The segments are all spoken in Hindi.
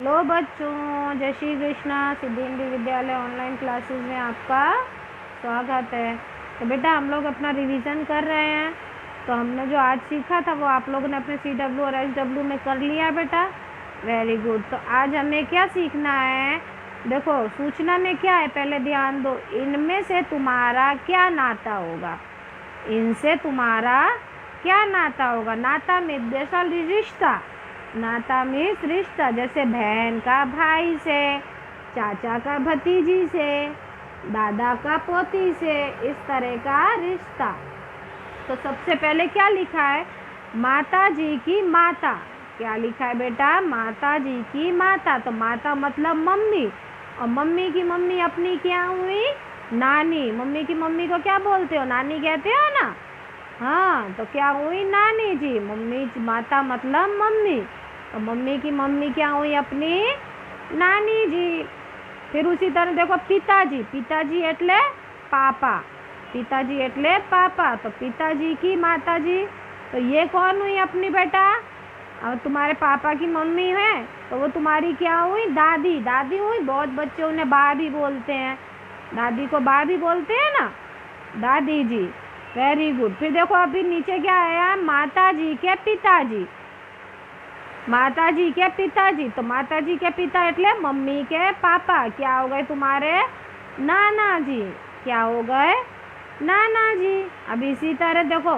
हेलो बच्चों, जय श्री कृष्णा। सिद्धि हिंदी विद्यालय ऑनलाइन क्लासेस में आपका स्वागत है। तो बेटा हम लोग अपना रिवीजन कर रहे हैं। तो हमने जो आज सीखा था वो आप लोगों ने अपने CW और SW में कर लिया बेटा। Very good. तो आज हमें क्या सीखना है? देखो सूचना में क्या है, पहले ध्यान दो। इनमें से तुम्हारा क्या नाता होगा? इनसे तुम्हारा क्या नाता होगा? नाता में दरअसल रिश्ता, नाता मीन्स रिश्ता, जैसे बहन का भाई से, चाचा का भतीजी से, दादा का पोती से, इस तरह का रिश्ता। तो सबसे पहले क्या लिखा है? माता जी की माता। क्या लिखा है बेटा? माता जी की माता। तो माता मतलब मम्मी, और मम्मी की मम्मी अपनी क्या हुई? नानी। मम्मी की मम्मी को क्या बोलते हो? नानी कहते हो ना। हाँ, तो क्या हुई? नानी जी। मम्मी माता मतलब मम्मी, तो मम्मी की मम्मी क्या हुई? अपनी नानी जी। फिर उसी तरह देखो पिताजी। पिताजी एटले पापा। पिताजी एटले पापा, तो पिताजी की माता जी। तो ये कौन हुई अपनी बेटा? और तुम्हारे पापा की मम्मी है तो वो तुम्हारी क्या हुई? दादी। दादी हुई। बहुत बच्चे उन्हें बा भी बोलते हैं, दादी को बा भी बोलते हैं ना, दादी जी। Very good. फिर देखो अभी नीचे क्या आया? माता जी के पिताजी। माता जी के पिताजी, तो माता जी के पिता एटले मम्मी के पापा। क्या हो गए तुम्हारे? नाना जी। क्या हो गए? नाना जी। अब इसी तरह देखो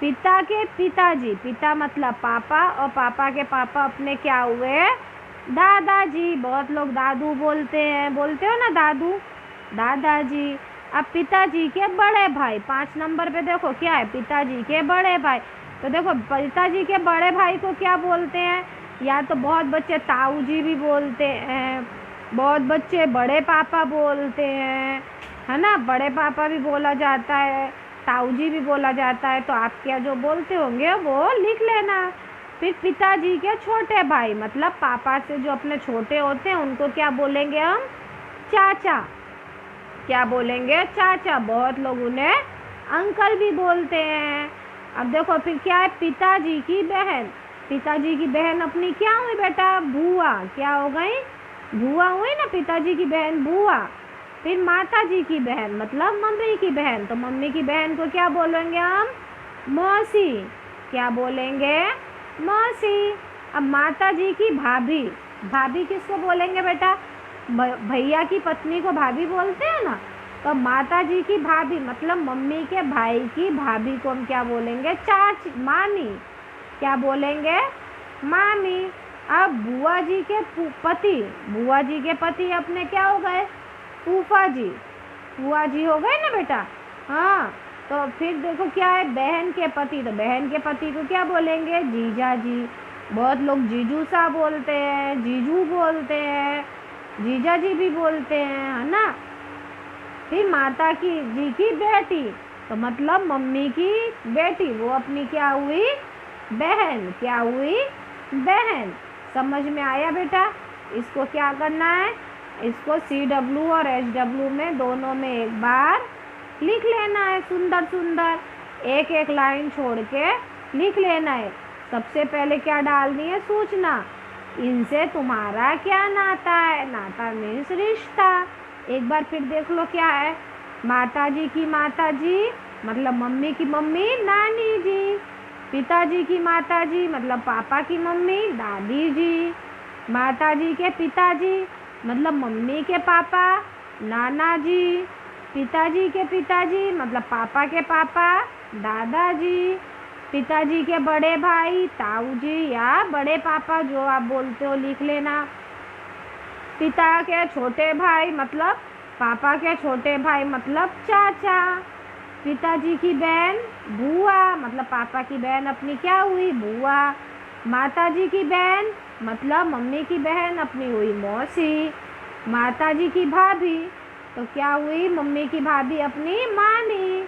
पिता के पिताजी। पिता मतलब पापा, और पापा के पापा अपने क्या हुए? दादाजी। बहुत लोग दादू बोलते हैं, बोलते हो ना दादू, दादाजी। अब पिताजी के बड़े भाई, 5 नंबर पे देखो क्या है? पिताजी के बड़े भाई। तो देखो पिताजी के बड़े भाई को क्या बोलते हैं? या तो बहुत बच्चे ताऊ जी भी बोलते हैं, बहुत बच्चे बड़े पापा बोलते हैं, है ना। बड़े पापा भी बोला जाता है, ताऊ जी भी बोला जाता है। तो आप क्या जो बोलते होंगे वो लिख लेना। फिर पिताजी के छोटे भाई मतलब पापा से जो अपने छोटे होते हैं उनको क्या बोलेंगे हम? चाचा। क्या बोलेंगे? चाचा। बहुत लोग उन्हें अंकल भी बोलते हैं। अब देखो फिर क्या है? पिताजी की बहन। पिताजी की बहन अपनी क्या हुई बेटा? बुआ। क्या हो गई? बुआ हुई ना, पिताजी की बहन बुआ। फिर माता जी की बहन मतलब मम्मी की बहन, तो मम्मी की बहन को क्या बोलेंगे हम? मौसी। क्या बोलेंगे? मौसी। अब माता जी की भाभी। भाभी किसको बोलेंगे बेटा? भैया की पत्नी को भाभी बोलते हैं ना। तो माता जी की भाभी मतलब मम्मी के भाई की भाभी को हम क्या बोलेंगे? चाची, मामी। क्या बोलेंगे? मामी। अब बुआ जी के पति, बुआ जी के पति अपने क्या हो गए? फूफा जी। फूआ जी हो गए ना बेटा। हाँ, तो फिर देखो क्या है? बहन के पति, तो बहन के पति को क्या बोलेंगे? जीजा जी। बहुत लोग जीजू सा बोलते हैं, जीजू बोलते हैं, जीजा जी भी बोलते हैं, है ना। फिर माता की जी की बेटी, तो मतलब मम्मी की बेटी, वो अपनी क्या हुई? बहन। क्या हुई? बहन। समझ में आया बेटा? इसको क्या करना है? इसको CW और SW में दोनों में एक बार लिख लेना है, सुंदर सुंदर, एक एक लाइन छोड़ के लिख लेना है। सबसे पहले क्या डालनी है? सूचना। इनसे तुम्हारा क्या नाता है? नाता मीन्स रिश्ता। एक बार फिर देख लो क्या है? माता जी की माता जी मतलब मम्मी की मम्मी नानी जी। पिताजी की माता जी मतलब पापा की मम्मी दादी जी। माता जी के पिताजी मतलब मम्मी के पापा नाना जी। पिताजी के पिताजी मतलब पापा के पापा दादाजी। पिताजी के बड़े भाई ताऊ जी या बड़े पापा, जो आप बोलते हो लिख लेना। पिता के छोटे भाई मतलब पापा के छोटे भाई मतलब चाचा। पिताजी की बहन बुआ मतलब पापा की बहन अपनी क्या हुई? बुआ। माता जी की बहन मतलब मम्मी की बहन अपनी हुई मौसी। माता जी की भाभी तो क्या हुई? मम्मी की भाभी अपनी मामी।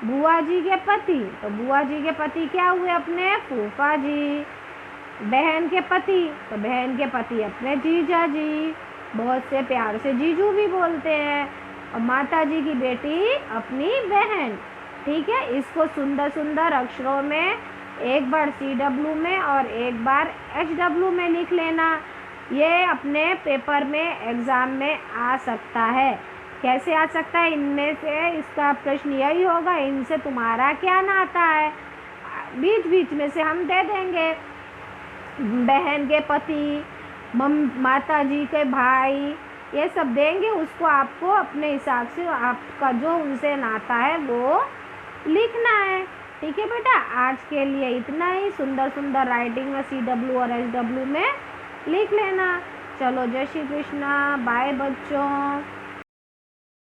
बुआ जी के पति, तो बुआ जी के पति क्या हुए? अपने फूफा जी। बहन के पति, तो बहन के पति अपने जीजा जी, बहुत से प्यार से जीजू भी बोलते हैं। और माता जी की बेटी अपनी बहन। ठीक है, इसको सुंदर सुंदर अक्षरों में एक बार CW में और एक बार HW में लिख लेना। ये अपने पेपर में एग्ज़ाम में आ सकता है। कैसे आ सकता है? इनमें से इसका प्रश्न यही होगा, इनसे तुम्हारा क्या नाता है। बीच बीच में से हम दे देंगे, बहन के पति, माता जी के भाई, ये सब देंगे। उसको आपको अपने हिसाब से आपका जो उनसे नाता है वो लिखना है। ठीक है बेटा, आज के लिए इतना ही। सुंदर सुंदर राइटिंग में CW और SW में लिख लेना। चलो, जय श्री कृष्णा, बाय बच्चों।